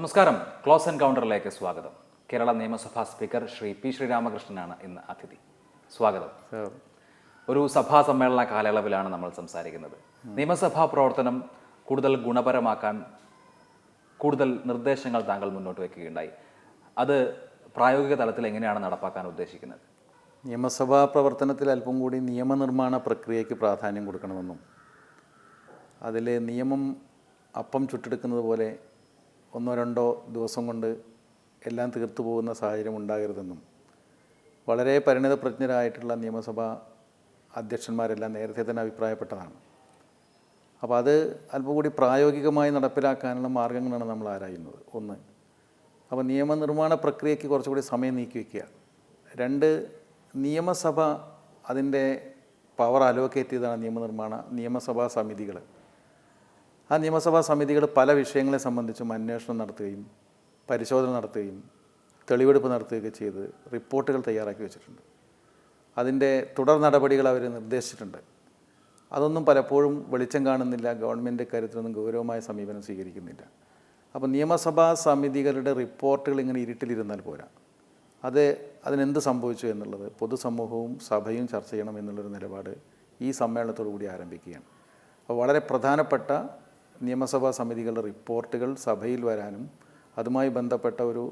നമസ്കാരം. ക്ലോസ് എൻകൗണ്ടറിലേക്ക് സ്വാഗതം. കേരള നിയമസഭാ സ്പീക്കർ ശ്രീ പി ശ്രീരാമകൃഷ്ണനാണ് ഇന്ന് അതിഥി. സ്വാഗതം. ഒരു സഭാ സമ്മേളന കാലയളവിലാണ് നമ്മൾ സംസാരിക്കുന്നത്. നിയമസഭാ പ്രവർത്തനം കൂടുതൽ ഗുണപരമാക്കാൻ കൂടുതൽ നിർദ്ദേശങ്ങൾ താങ്കൾ മുന്നോട്ട് വയ്ക്കുകയുണ്ടായി. അത് പ്രായോഗിക തലത്തിൽ എങ്ങനെയാണ് നടപ്പാക്കാൻ ഉദ്ദേശിക്കുന്നത്? നിയമസഭാ പ്രവർത്തനത്തിൽ അല്പം കൂടി നിയമനിർമ്മാണ പ്രക്രിയയ്ക്ക് പ്രാധാന്യം കൊടുക്കണമെന്നും അതിൽ നിയമം അപ്പം ചുട്ടെടുക്കുന്നത് പോലെ ഒന്നോ രണ്ടോ ദിവസം കൊണ്ട് എല്ലാം തീർത്തു പോകുന്ന സാഹചര്യം ഉണ്ടാകരുതെന്നും വളരെ പരിണിതപ്രജ്ഞരായിട്ടുള്ള നിയമസഭാ അധ്യക്ഷന്മാരെല്ലാം നേരത്തെ തന്നെ അഭിപ്രായപ്പെട്ടതാണ്. അപ്പോൾ അത് അല്പം കൂടി പ്രായോഗികമായി നടപ്പിലാക്കാനുള്ള മാർഗങ്ങളാണ് നമ്മൾ ആരായുന്നത്. ഒന്ന്, അപ്പോൾ നിയമനിർമ്മാണ പ്രക്രിയയ്ക്ക് കുറച്ചുകൂടി സമയം നീക്കി വയ്ക്കുക. രണ്ട്, നിയമസഭ അതിൻ്റെ പവർ അലോക്കേറ്റ് ചെയ്തതാണ് നിയമസഭാ സമിതികൾ. ആ നിയമസഭാ സമിതികൾ പല വിഷയങ്ങളെ സംബന്ധിച്ചും അന്വേഷണം നടത്തുകയും പരിശോധന നടത്തുകയും തെളിവെടുപ്പ് നടത്തുകയൊക്കെ ചെയ്ത് റിപ്പോർട്ടുകൾ തയ്യാറാക്കി വെച്ചിട്ടുണ്ട്. അതിൻ്റെ തുടർ നടപടികൾ അവർ നിർദ്ദേശിച്ചിട്ടുണ്ട്. അതൊന്നും പലപ്പോഴും വെളിച്ചം കാണുന്നില്ല. ഗവൺമെൻറ് കാര്യത്തിലൊന്നും ഗൗരവമായ സമീപനം സ്വീകരിക്കുന്നില്ല. അപ്പോൾ നിയമസഭാ സമിതികളുടെ റിപ്പോർട്ടുകൾ ഇങ്ങനെ ഇരുട്ടിലിരുന്നാൽ പോരാ. അതിനെന്ത് സംഭവിച്ചു എന്നുള്ളത് പൊതുസമൂഹവും സഭയും ചർച്ച ചെയ്യണം എന്നുള്ളൊരു നിലപാട് ഈ സമ്മേളനത്തോടു കൂടി ആരംഭിക്കുകയാണ്. അപ്പോൾ വളരെ പ്രധാനപ്പെട്ട നിയമസഭാ സമിതികളുടെ റിപ്പോർട്ടുകൾ സഭയിൽ വരാനും അതുമായി ബന്ധപ്പെട്ട ഒരു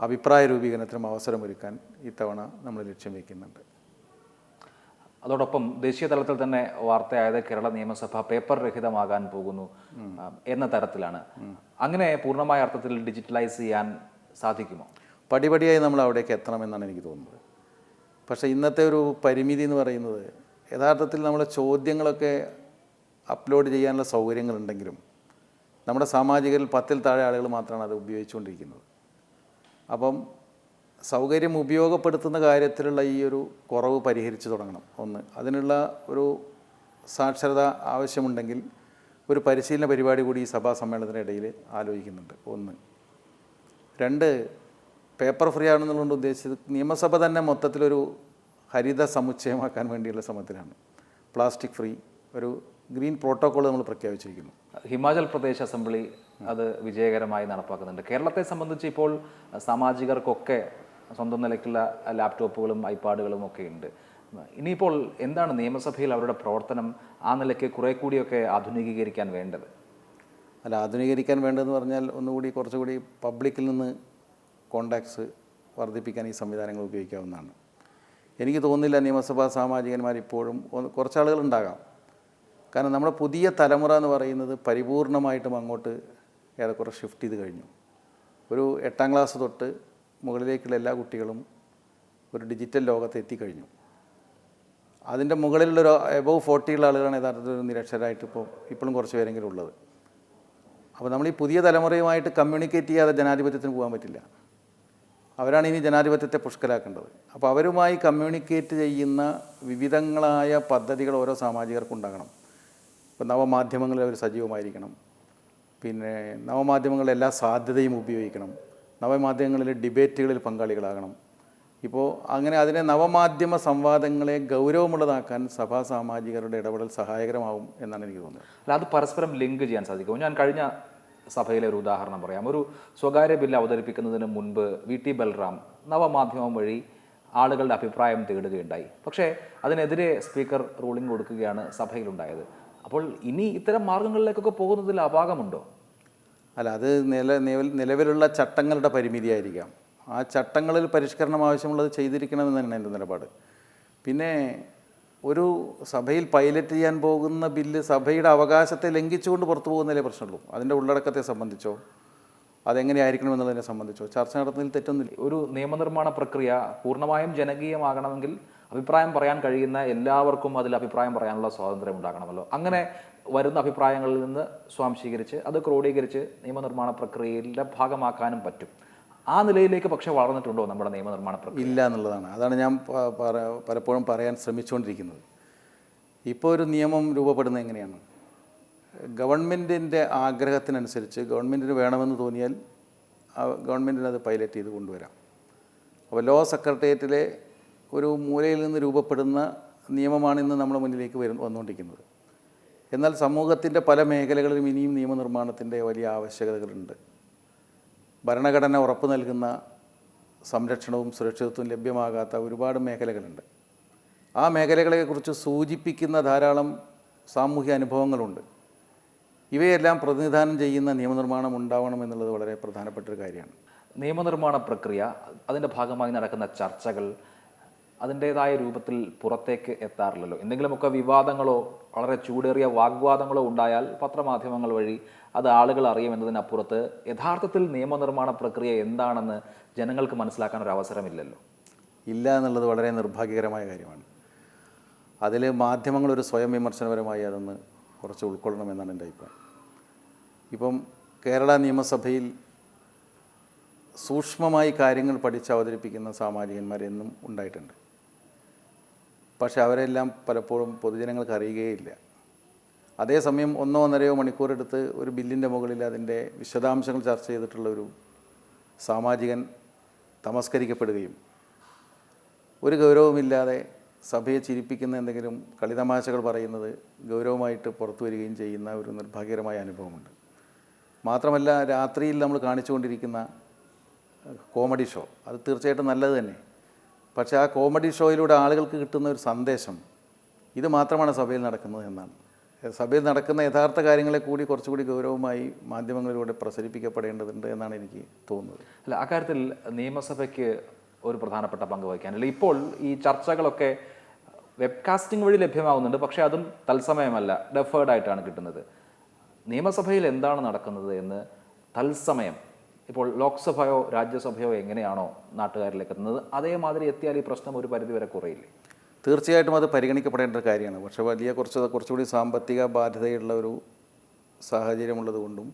അഭിപ്രായ രൂപീകരണത്തിനും അവസരമൊരുക്കാൻ ഇത്തവണ നമ്മൾ ലക്ഷ്യം വയ്ക്കുന്നുണ്ട്. അതോടൊപ്പം ദേശീയ തലത്തിൽ തന്നെ വാർത്തയായത് കേരള നിയമസഭ പേപ്പർ രഹിതമാകാൻ പോകുന്നു എന്ന തരത്തിലാണ്. അങ്ങനെ പൂർണ്ണമായ അർത്ഥത്തിൽ ഡിജിറ്റലൈസ് ചെയ്യാൻ സാധിക്കുമോ? പടിപടിയായി നമ്മൾ അവിടേക്ക് എത്തണമെന്നാണ് എനിക്ക് തോന്നുന്നത്. പക്ഷേ ഇന്നത്തെ ഒരു പരിമിതി എന്ന് പറയുന്നത് യഥാർത്ഥത്തിൽ നമ്മളെ ചോദ്യങ്ങളൊക്കെ അപ്ലോഡ് ചെയ്യാനുള്ള സൗകര്യങ്ങളുണ്ടെങ്കിലും നമ്മുടെ സാമാജികരിൽ 10-ൽ താഴെ ആളുകൾ മാത്രമാണ് അത് ഉപയോഗിച്ചുകൊണ്ടിരിക്കുന്നത്. അപ്പം സൗകര്യം ഉപയോഗപ്പെടുത്തുന്ന കാര്യത്തിലുള്ള ഈ ഒരു കുറവ് പരിഹരിച്ച് തുടങ്ങണം. ഒന്ന്, അതിനുള്ള ഒരു സാക്ഷരത ആവശ്യമുണ്ടെങ്കിൽ ഒരു പരിശീലന പരിപാടി കൂടി ഈ സഭാ സമ്മേളനത്തിനിടയിൽ ആലോചിക്കുന്നുണ്ട്. ഒന്ന്. രണ്ട്, പേപ്പർ ഫ്രീ ആണെന്നുള്ളത് ഉദ്ദേശിച്ചത് നിയമസഭ തന്നെ മൊത്തത്തിലൊരു ഹരിത സമുച്ചയമാക്കാൻ വേണ്ടിയുള്ള ശ്രമത്തിലാണ്. പ്ലാസ്റ്റിക് ഫ്രീ ഒരു ഗ്രീൻ പ്രോട്ടോക്കോൾ നമ്മൾ പ്രഖ്യാപിച്ചിരിക്കുന്നു. ഹിമാചൽ പ്രദേശ് അസംബ്ലി അത് വിജയകരമായി നടപ്പാക്കുന്നുണ്ട്. കേരളത്തെ സംബന്ധിച്ച് ഇപ്പോൾ സാമാജികർക്കൊക്കെ സ്വന്തം നിലയ്ക്കുള്ള ലാപ്ടോപ്പുകളും ഐപാഡുകളും ഒക്കെ ഉണ്ട്. ഇനിയിപ്പോൾ എന്താണ് നിയമസഭയിൽ അവരുടെ പ്രവർത്തനം ആ നിലയ്ക്ക് കുറേ കൂടിയൊക്കെ ആധുനികീകരിക്കാൻ വേണ്ടത്? ആധുനീകരിക്കാൻ വേണ്ടതെന്ന് പറഞ്ഞാൽ ഒന്നുകൂടി കുറച്ചുകൂടി പബ്ലിക്കിൽ നിന്ന് കോണ്ടാക്ട്സ് വർദ്ധിപ്പിക്കാൻ ഈ സംവിധാനങ്ങൾ ഉപയോഗിക്കാവുന്നതാണ്. എനിക്ക് തോന്നുന്നില്ല നിയമസഭാ സാമാജികന്മാർ ഇപ്പോഴും കുറച്ചാളുകളുണ്ടാകാം. കാരണം നമ്മുടെ പുതിയ തലമുറ എന്ന് പറയുന്നത് പരിപൂർണമായിട്ടും അങ്ങോട്ട് ഏറെക്കുറെ ഷിഫ്റ്റ് ചെയ്ത് കഴിഞ്ഞു. ഒരു 8ാം ക്ലാസ് തൊട്ട് മുകളിലേക്കുള്ള എല്ലാ കുട്ടികളും ഒരു ഡിജിറ്റൽ ലോകത്ത് എത്തിക്കഴിഞ്ഞു. അതിൻ്റെ മുകളിലുള്ളൊരു എബോവ് 40 ഉള്ള ആളുകളാണ് യഥാർത്ഥത്തിൽ ഒരു നിരക്ഷരായിട്ട് ഇപ്പോഴും കുറച്ച് പേരെങ്കിലും ഉള്ളത്. അപ്പോൾ നമ്മൾ ഈ പുതിയ തലമുറയുമായിട്ട് കമ്മ്യൂണിക്കേറ്റ് ചെയ്യാതെ ജനാധിപത്യത്തിന് പോകാൻ പറ്റില്ല. അവരാണ് ഇനി ജനാധിപത്യത്തെ പുഷ്കലാക്കേണ്ടത്. അപ്പോൾ അവരുമായി കമ്മ്യൂണിക്കേറ്റ് ചെയ്യുന്ന വിവിധങ്ങളായ പദ്ധതികൾ ഓരോ സാമാജികർക്കും ഉണ്ടാകണം. ഇപ്പോൾ നവമാധ്യമങ്ങളിൽ അവർ സജീവമായിരിക്കണം. പിന്നെ നവമാധ്യമങ്ങളുടെ എല്ലാ സാധ്യതയും ഉപയോഗിക്കണം. നവമാധ്യമങ്ങളിൽ ഡിബേറ്റുകളിൽ പങ്കാളികളാകണം. ഇപ്പോൾ അങ്ങനെ അതിനെ നവമാധ്യമ സംവാദങ്ങളെ ഗൗരവമുള്ളതാക്കാൻ സഭാ സാമാജികരുടെ ഇടപെടൽ സഹായകരമാവും എന്നാണ് എനിക്ക് തോന്നുന്നത്. അല്ല, അത് പരസ്പരം ലിങ്ക് ചെയ്യാൻ സാധിക്കും. ഞാൻ കഴിഞ്ഞ സഭയിലെ ഒരു ഉദാഹരണം പറയാം. ഒരു സ്വകാര്യ ബില്ല് അവതരിപ്പിക്കുന്നതിന് മുൻപ് VT ബൽറാം നവമാധ്യമം വഴി ആളുകളുടെ അഭിപ്രായം തേടുകയുണ്ടായി. പക്ഷേ അതിനെതിരെ സ്പീക്കർ റൂളിംഗ് കൊടുക്കുകയാണ് സഭയിലുണ്ടായത്. അപ്പോൾ ഇനി ഇത്തരം മാർഗങ്ങളിലേക്കൊക്കെ പോകുന്നതിൽ അപാകമുണ്ടോ? അല്ല, അത് നിലവിലുള്ള ചട്ടങ്ങളുടെ പരിമിതിയായിരിക്കാം. ആ ചട്ടങ്ങളിൽ പരിഷ്കരണം ആവശ്യമുള്ളത് ചെയ്തിരിക്കണമെന്ന് തന്നെയാണ് എൻ്റെ നിലപാട്. പിന്നെ ഒരു സഭയിൽ പൈലറ്റ് ചെയ്യാൻ പോകുന്ന ബില്ല് സഭയുടെ അവകാശത്തെ ലംഘിച്ചുകൊണ്ട് പുറത്തു പോകുന്നതിലേ പ്രശ്നമുള്ളൂ. അതിൻ്റെ ഉള്ളടക്കത്തെ സംബന്ധിച്ചോ അതെങ്ങനെയായിരിക്കണം എന്നുള്ളതിനെ സംബന്ധിച്ചോ ചർച്ച നടത്തുന്നതിൽ തെറ്റൊന്നുമില്ല. ഒരു നിയമനിർമ്മാണ പ്രക്രിയ പൂർണ്ണമായും ജനകീയമാകണമെങ്കിൽ അഭിപ്രായം പറയാൻ കഴിയുന്ന എല്ലാവർക്കും അതിൽ അഭിപ്രായം പറയാനുള്ള സ്വാതന്ത്ര്യം ഉണ്ടാകണമല്ലോ. അങ്ങനെ വരുന്ന അഭിപ്രായങ്ങളിൽ നിന്ന് സ്വാംശീകരിച്ച് അത് ക്രോഡീകരിച്ച് നിയമനിർമ്മാണ പ്രക്രിയയുടെ ഭാഗമാക്കാനും പറ്റും. ആ നിലയിലേക്ക് പക്ഷേ വളർന്നിട്ടുണ്ടോ നമ്മുടെ നിയമനിർമ്മാണ പ്രക്രിയ? ഇല്ല എന്നുള്ളതാണ്. അതാണ് ഞാൻ പലപ്പോഴും പറയാൻ ശ്രമിച്ചുകൊണ്ടിരിക്കുന്നത്. ഇപ്പോൾ ഒരു നിയമം രൂപപ്പെടുന്നത് എങ്ങനെയാണ്? ഗവൺമെൻറ്റിൻ്റെ ആഗ്രഹത്തിനനുസരിച്ച് ഗവൺമെൻറ്റിന് വേണമെന്ന് തോന്നിയാൽ ഗവൺമെൻറ്റിന് അത് പൈലറ്റ് ചെയ്ത് കൊണ്ടുവരാം. അപ്പോൾ ലോ സെക്രട്ടേറിയറ്റിലെ ഒരു മൂലയിൽ നിന്ന് രൂപപ്പെടുന്ന നിയമമാണ് ഇന്ന് നമ്മുടെ മുന്നിലേക്ക് വന്നുകൊണ്ടിരിക്കുന്നത്. എന്നാൽ സമൂഹത്തിൻ്റെ പല മേഖലകളിലും ഇനിയും നിയമനിർമ്മാണത്തിൻ്റെ വലിയ ആവശ്യകതകളുണ്ട്. ഭരണഘടന ഉറപ്പ് നൽകുന്ന സംരക്ഷണവും സുരക്ഷിതത്വവും ലഭ്യമാകാത്ത ഒരുപാട് മേഖലകളുണ്ട്. ആ മേഖലകളെക്കുറിച്ച് സൂചിപ്പിക്കുന്ന ധാരാളം സാമൂഹ്യ അനുഭവങ്ങളുണ്ട്. ഇവയെല്ലാം പ്രതിനിധാനം ചെയ്യുന്ന നിയമനിർമ്മാണം ഉണ്ടാവണം എന്നുള്ളത് വളരെ പ്രധാനപ്പെട്ടൊരു കാര്യമാണ്. നിയമനിർമ്മാണ പ്രക്രിയ, അതിൻ്റെ ഭാഗമായി നടക്കുന്ന ചർച്ചകൾ അതിൻ്റേതായ രൂപത്തിൽ പുറത്തേക്ക് എത്താറില്ലല്ലോ. എന്തെങ്കിലുമൊക്കെ വിവാദങ്ങളോ വളരെ ചൂടേറിയ വാഗ്വാദങ്ങളോ ഉണ്ടായാൽ പത്രമാധ്യമങ്ങൾ വഴി അത് ആളുകൾ അറിയുമെന്നതിനപ്പുറത്ത് യഥാർത്ഥത്തിൽ നിയമനിർമ്മാണ പ്രക്രിയ എന്താണെന്ന് ജനങ്ങൾക്ക് മനസ്സിലാക്കാൻ ഒരു അവസരമില്ലല്ലോ. ഇല്ല എന്നുള്ളത് വളരെ നിർഭാഗ്യകരമായ കാര്യമാണ്. അതിൽ മാധ്യമങ്ങളൊരു സ്വയം വിമർശനപരമായി അതൊന്ന് കുറച്ച് ഉൾക്കൊള്ളണമെന്നാണ് എൻ്റെ അഭിപ്രായം. ഇപ്പം കേരള നിയമസഭയിൽ സൂക്ഷ്മമായി കാര്യങ്ങൾ പഠിച്ച് അവതരിപ്പിക്കുന്ന സാമാജികന്മാരെന്നും ഉണ്ടായിട്ടുണ്ട്. പക്ഷെ അവരെല്ലാം പലപ്പോഴും പൊതുജനങ്ങൾക്ക് അറിയുകയില്ല. അതേസമയം 1-1.5 മണിക്കൂറെടുത്ത് ഒരു ബില്ലിൻ്റെ മുകളിൽ അതിൻ്റെ വിശദാംശങ്ങൾ ചർച്ച ചെയ്തിട്ടുള്ള ഒരു സാമാജികൻ തമസ്കരിക്കപ്പെടുകയും ഒരു ഗൗരവമില്ലാതെ സഭയെ ചിരിപ്പിക്കുന്ന എന്തെങ്കിലും കളിതമാശകൾ പറയുന്നത് ഗൗരവമായിട്ട് പുറത്തു വരികയും ചെയ്യുന്ന ഒരു നിർഭാഗ്യകരമായ അനുഭവമുണ്ട്. മാത്രമല്ല, രാത്രിയിൽ നമ്മൾ കാണിച്ചുകൊണ്ടിരിക്കുന്ന കോമഡി ഷോ അത് തീർച്ചയായിട്ടും നല്ലത് തന്നെ. പക്ഷേ ആ കോമഡി ഷോയിലൂടെ ആളുകൾക്ക് കിട്ടുന്ന ഒരു സന്ദേശം ഇത് മാത്രമാണ് സഭയിൽ നടക്കുന്നത് എന്നാണ്. സഭയിൽ നടക്കുന്ന യഥാർത്ഥ കാര്യങ്ങളെ കൂടി കുറച്ചുകൂടി ഗൗരവമായി മാധ്യമങ്ങളിലൂടെ പ്രസരിപ്പിക്കപ്പെടേണ്ടതുണ്ട് എന്നാണ് എനിക്ക് തോന്നുന്നത്. അല്ല, അക്കാര്യത്തിൽ നിയമസഭയ്ക്ക് ഒരു പ്രധാനപ്പെട്ട പങ്ക് വഹിക്കാനില്ല. ഇപ്പോൾ ഈ ചർച്ചകളൊക്കെ വെബ്കാസ്റ്റിംഗ് വഴി ലഭ്യമാകുന്നുണ്ട്, പക്ഷേ അതും തത്സമയമല്ല, ഡെഫേർഡായിട്ടാണ് കിട്ടുന്നത്. നിയമസഭയിൽ എന്താണ് നടക്കുന്നത് എന്ന് തത്സമയം ഇപ്പോൾ ലോക്സഭയോ രാജ്യസഭയോ എങ്ങനെയാണോ നാട്ടുകാരിലേക്ക് എത്തുന്നത്, അതേമാതിരി എത്തിയാൽ ഈ പ്രശ്നം ഒരു പരിധിവരെ കുറയില്ലേ? തീർച്ചയായിട്ടും അത് പരിഗണിക്കപ്പെടേണ്ട ഒരു കാര്യമാണ്. പക്ഷേ കുറച്ചുകൂടി സാമ്പത്തിക ബാധ്യതയുള്ള ഒരു സാഹചര്യമുള്ളത് കൊണ്ടും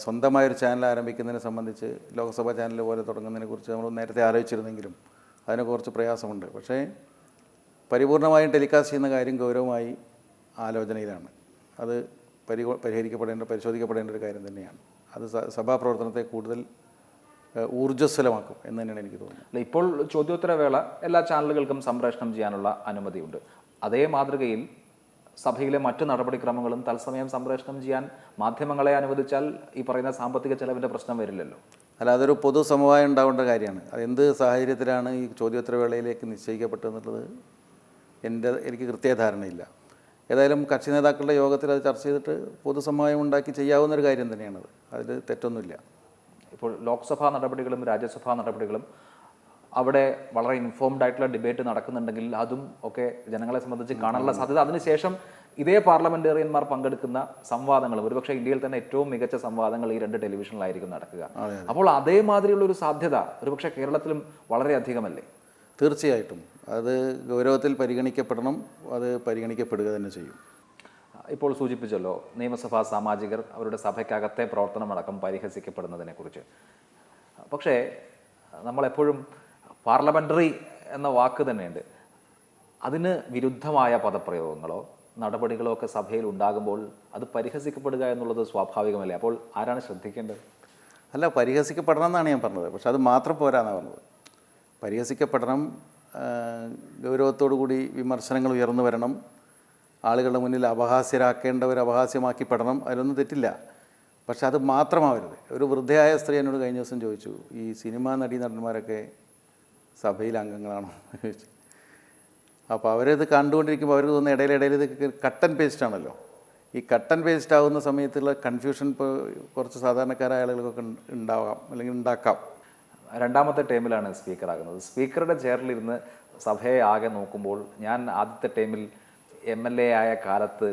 സ്വന്തമായൊരു ചാനൽ ആരംഭിക്കുന്നതിനെ സംബന്ധിച്ച് ലോക്സഭാ ചാനൽ പോലെ തുടങ്ങുന്നതിനെക്കുറിച്ച് നമ്മൾ നേരത്തെ ആലോചിച്ചിരുന്നെങ്കിലും അതിന് കുറച്ച് പ്രയാസമുണ്ട്. പക്ഷേ പരിപൂർണമായും ടെലികാസ്റ്റ് ചെയ്യുന്ന കാര്യം ഗൗരവമായി ആലോചനയിലാണ്. അത് പരിശോധിക്കപ്പെടേണ്ട ഒരു കാര്യം തന്നെയാണ്. അത് സഭാപ്രവർത്തനത്തെ കൂടുതൽ ഊർജ്ജസ്വലമാക്കും എന്ന് തന്നെയാണ് എനിക്ക് തോന്നുന്നത്. ഇപ്പോൾ ചോദ്യോത്തരവേള എല്ലാ ചാനലുകൾക്കും സംപ്രേഷണം ചെയ്യാനുള്ള അനുമതിയുണ്ട്. അതേ മാതൃകയിൽ സഭയിലെ മറ്റു നടപടിക്രമങ്ങളും തത്സമയം സംപ്രേഷണം ചെയ്യാൻ മാധ്യമങ്ങളെ അനുവദിച്ചാൽ ഈ പറയുന്ന സാമ്പത്തിക ചെലവിൻ്റെ പ്രശ്നം വരില്ലല്ലോ. അല്ല, അതൊരു പൊതു സമവായം ഉണ്ടാവേണ്ട കാര്യമാണ്. അതെന്ത് സാഹചര്യത്തിലാണ് ഈ ചോദ്യോത്തരവേളയിലേക്ക് നിശ്ചയിക്കപ്പെട്ടതെന്നുള്ളത് എനിക്ക് കൃത്യ ധാരണയില്ല. ഏതായാലും കക്ഷി നേതാക്കളുടെ യോഗത്തിൽ അത് ചർച്ച ചെയ്തിട്ട് പൊതുസമവായം ഉണ്ടാക്കി ചെയ്യാവുന്നൊരു കാര്യം തന്നെയാണത്. അതിൽ തെറ്റൊന്നുമില്ല. ഇപ്പോൾ ലോക്സഭാ നടപടികളും രാജ്യസഭാ നടപടികളും അവിടെ വളരെ ഇൻഫോംഡ് ആയിട്ടുള്ള ഡിബേറ്റ് നടക്കുന്നുണ്ടെങ്കിൽ അതും ഒക്കെ ജനങ്ങളെ സംബന്ധിച്ച് കാണാനുള്ള സാധ്യത, അതിനുശേഷം ഇതേ പാർലമെന്റേറിയന്മാർ പങ്കെടുക്കുന്ന സംവാദങ്ങളും ഒരുപക്ഷെ ഇന്ത്യയിൽ തന്നെ ഏറ്റവും മികച്ച സംവാദങ്ങൾ ഈ 2 ടെലിവിഷനിലായിരിക്കും നടക്കുക. അപ്പോൾ അതേമാതിരിയുള്ള ഒരു സാധ്യത ഒരുപക്ഷെ കേരളത്തിലും വളരെയധികമല്ലേ? തീർച്ചയായിട്ടും അത് ഗൗരവത്തിൽ പരിഗണിക്കപ്പെടണം. അത് പരിഗണിക്കപ്പെടുക തന്നെ ചെയ്യും. ഇപ്പോൾ സൂചിപ്പിച്ചല്ലോ നിയമസഭാ സാമാജികർ അവരുടെ സഭയ്ക്കകത്തെ പ്രവർത്തനമടക്കം പരിഹസിക്കപ്പെടുന്നതിനെക്കുറിച്ച്. പക്ഷേ നമ്മളെപ്പോഴും പാർലമെൻ്ററി എന്ന വാക്ക് തന്നെയുണ്ട്. അതിന് വിരുദ്ധമായ പദപ്രയോഗങ്ങളോ നടപടികളോ ഒക്കെ സഭയിൽ ഉണ്ടാകുമ്പോൾ അത് പരിഹസിക്കപ്പെടുക എന്നുള്ളത് സ്വാഭാവികമല്ലേ? അപ്പോൾ ആരാണ് ശ്രദ്ധിക്കേണ്ടത്? അല്ല, പരിഹസിക്കപ്പെടണം എന്നാണ് ഞാൻ പറഞ്ഞത്. പക്ഷെ അത് മാത്രം പോരാന്നാണ് പറഞ്ഞത്. പരിഹസിക്കപ്പെടണം, ഗൗരവത്തോടു കൂടി വിമർശനങ്ങൾ ഉയർന്നു വരണം, ആളുകളുടെ മുന്നിൽ അപഹാസ്യരാക്കേണ്ടവർ അപഹാസ്യമാക്കിപ്പെടണം, അതിലൊന്നും തെറ്റില്ല. പക്ഷെ അത് മാത്രമാവരുത്. ഒരു വൃദ്ധയായ സ്ത്രീ എന്നോട് കഴിഞ്ഞ ദിവസം ചോദിച്ചു, ഈ സിനിമാ നടന്മാരൊക്കെ സഭയിൽ അംഗങ്ങളാണോ ചോദിച്ചു. അപ്പോൾ അവരത് കണ്ടുകൊണ്ടിരിക്കുമ്പോൾ അവർക്ക് തോന്നുന്ന ഇടയിലിടയിൽ ഇത് കട്ട് ആൻഡ് പേസ്റ്റ് ആണല്ലോ. ഈ കട്ട് ആൻഡ് പേസ്റ്റ് ആവുന്ന സമയത്തുള്ള കൺഫ്യൂഷൻ ഇപ്പോൾ കുറച്ച് സാധാരണക്കാരായ ആളുകൾക്കൊക്കെ ഉണ്ടാവാം, അല്ലെങ്കിൽ ഉണ്ടാക്കാം. 2ാമത്തെ ടേമിലാണ് സ്പീക്കറാകുന്നത്. സ്പീക്കറുടെ ചെയറിലിരുന്ന് സഭയെ ആകെ നോക്കുമ്പോൾ ഞാൻ ആദ്യത്തെ ടേമിൽ MLA ആയ കാലത്ത്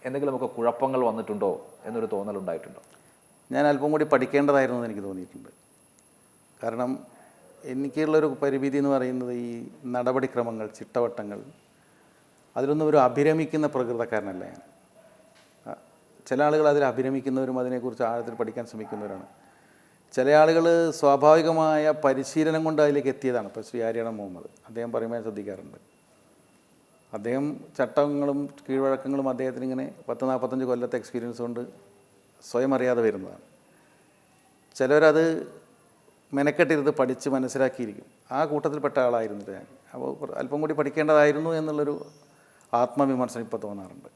എന്തെങ്കിലുമൊക്കെ കുഴപ്പങ്ങൾ വന്നിട്ടുണ്ടോ എന്നൊരു തോന്നലുണ്ടായിട്ടുണ്ടോ? ഞാൻ അല്പം കൂടി പഠിക്കേണ്ടതായിരുന്നു എന്ന് എനിക്ക് തോന്നിയിട്ടുണ്ട്. കാരണം എനിക്കുള്ളൊരു പരിമിതി എന്ന് പറയുന്നത് ഈ നടപടിക്രമങ്ങൾ, ചിട്ടവട്ടങ്ങൾ, അതിലൊന്നും ഒരു അഭിരമിക്കുന്ന പ്രകൃതക്കാരനല്ല ഞാൻ. ചില ആളുകൾ അതിൽ അഭിരമിക്കുന്നവരും അതിനെക്കുറിച്ച് ആഴത്തിൽ പഠിക്കാൻ ശ്രമിക്കുന്നവരാണ്. ചില ആളുകൾ സ്വാഭാവികമായ പരിശീലനം കൊണ്ട് അതിലേക്ക് എത്തിയതാണ്. ഇപ്പോൾ ശ്രീ ആര്യാടൻ മുഹമ്മദ്, അദ്ദേഹം പറയുമ്പോൾ ഞാൻ ശ്രദ്ധിക്കാറുണ്ട്. അദ്ദേഹം ചട്ടങ്ങളും കീഴ്വഴക്കങ്ങളും അദ്ദേഹത്തിന് ഇങ്ങനെ 40-45 കൊല്ലത്തെ എക്സ്പീരിയൻസ് കൊണ്ട് സ്വയം അറിയാതെ വരുന്നതാണ്. ചിലരത് മെനക്കെട്ടിരുന്ന് പഠിച്ച് മനസ്സിലാക്കിയിരിക്കും. ആ കൂട്ടത്തിൽപ്പെട്ട ആളായിരുന്നില്ല ഞാൻ. അപ്പോൾ അല്പം കൂടി പഠിക്കേണ്ടതായിരുന്നു എന്നുള്ളൊരു ആത്മവിമർശനം ഇപ്പോൾ തോന്നാറുണ്ട്.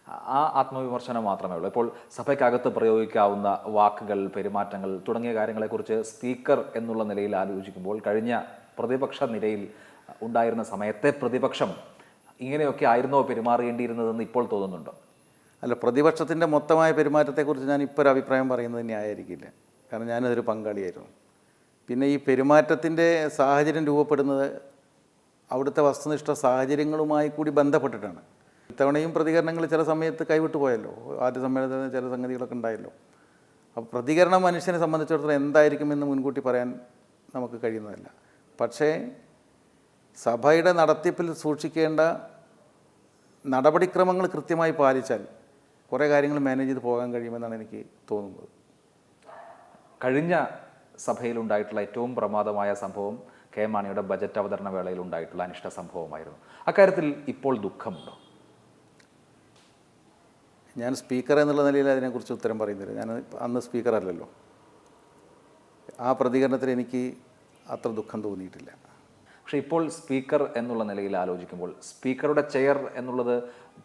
ആ ആത്മവിമർശനം മാത്രമേ ഉള്ളൂ. ഇപ്പോൾ സഭയ്ക്കകത്ത് പ്രയോഗിക്കാവുന്ന വാക്കുകൾ, പെരുമാറ്റങ്ങൾ തുടങ്ങിയ കാര്യങ്ങളെക്കുറിച്ച് സ്പീക്കർ എന്നുള്ള നിലയിൽ ആലോചിക്കുമ്പോൾ കഴിഞ്ഞ പ്രതിപക്ഷ നിരയിൽ ഉണ്ടായിരുന്ന സമയത്തെ പ്രതിപക്ഷം ഇങ്ങനെയൊക്കെ ആയിരുന്നോ പെരുമാറേണ്ടിയിരുന്നതെന്ന് ഇപ്പോൾ തോന്നുന്നുണ്ടോ? അല്ല, പ്രതിപക്ഷത്തിൻ്റെ മൊത്തമായ പെരുമാറ്റത്തെക്കുറിച്ച് ഞാൻ ഇപ്പോൾ ഒരു അഭിപ്രായം പറയുന്നത് ന്യായമായിരിക്കില്ല. കാരണം ഞാനതൊരു പങ്കാളിയായിരുന്നു. പിന്നെ ഈ പെരുമാറ്റത്തിൻ്റെ സാഹചര്യം രൂപപ്പെടുന്നത് അവിടുത്തെ വസ്തുനിഷ്ഠ സാഹചര്യങ്ങളുമായി കൂടി ബന്ധപ്പെട്ടിട്ടാണ്. ഇത്തവണയും പ്രതികരണങ്ങൾ ചില സമയത്ത് കൈവിട്ടു പോയല്ലോ. ആദ്യ സമ്മേളനത്തിൽ ചില സംഗതികളൊക്കെ ഉണ്ടായല്ലോ. അപ്പോൾ പ്രതികരണം മനുഷ്യനെ സംബന്ധിച്ചിടത്തോളം എന്തായിരിക്കുമെന്ന് മുൻകൂട്ടി പറയാൻ നമുക്ക് കഴിയുന്നതല്ല. പക്ഷേ സഭയുടെ നടത്തിപ്പിൽ സൂക്ഷിക്കേണ്ട നടപടിക്രമങ്ങൾ കൃത്യമായി പാലിച്ചാൽ കുറേ കാര്യങ്ങൾ മാനേജ് ചെയ്ത് പോകാൻ കഴിയുമെന്നാണ് എനിക്ക് തോന്നുന്നത്. കഴിഞ്ഞ സഭയിലുണ്ടായിട്ടുള്ള ഏറ്റവും പ്രമാദമായ സംഭവം കെ മാണിയുടെ ബജറ്റ് അവതരണ വേളയിൽ ഉണ്ടായിട്ടുള്ള അനിഷ്ട സംഭവമായിരുന്നു. അക്കാര്യത്തിൽ ഇപ്പോൾ ദുഃഖമുണ്ടോ? ഞാൻ സ്പീക്കർ എന്നുള്ള നിലയിൽ അതിനെക്കുറിച്ച് ഉത്തരം പറയുന്നില്ല. ഞാൻ അന്ന് സ്പീക്കർ അല്ലല്ലോ. ആ പ്രതികരണത്തിൽ എനിക്ക് അത്ര ദുഃഖം തോന്നിയിട്ടില്ല. പക്ഷേ ഇപ്പോൾ സ്പീക്കർ എന്നുള്ള നിലയിൽ ആലോചിക്കുമ്പോൾ സ്പീക്കറുടെ ചെയർ എന്നുള്ളത്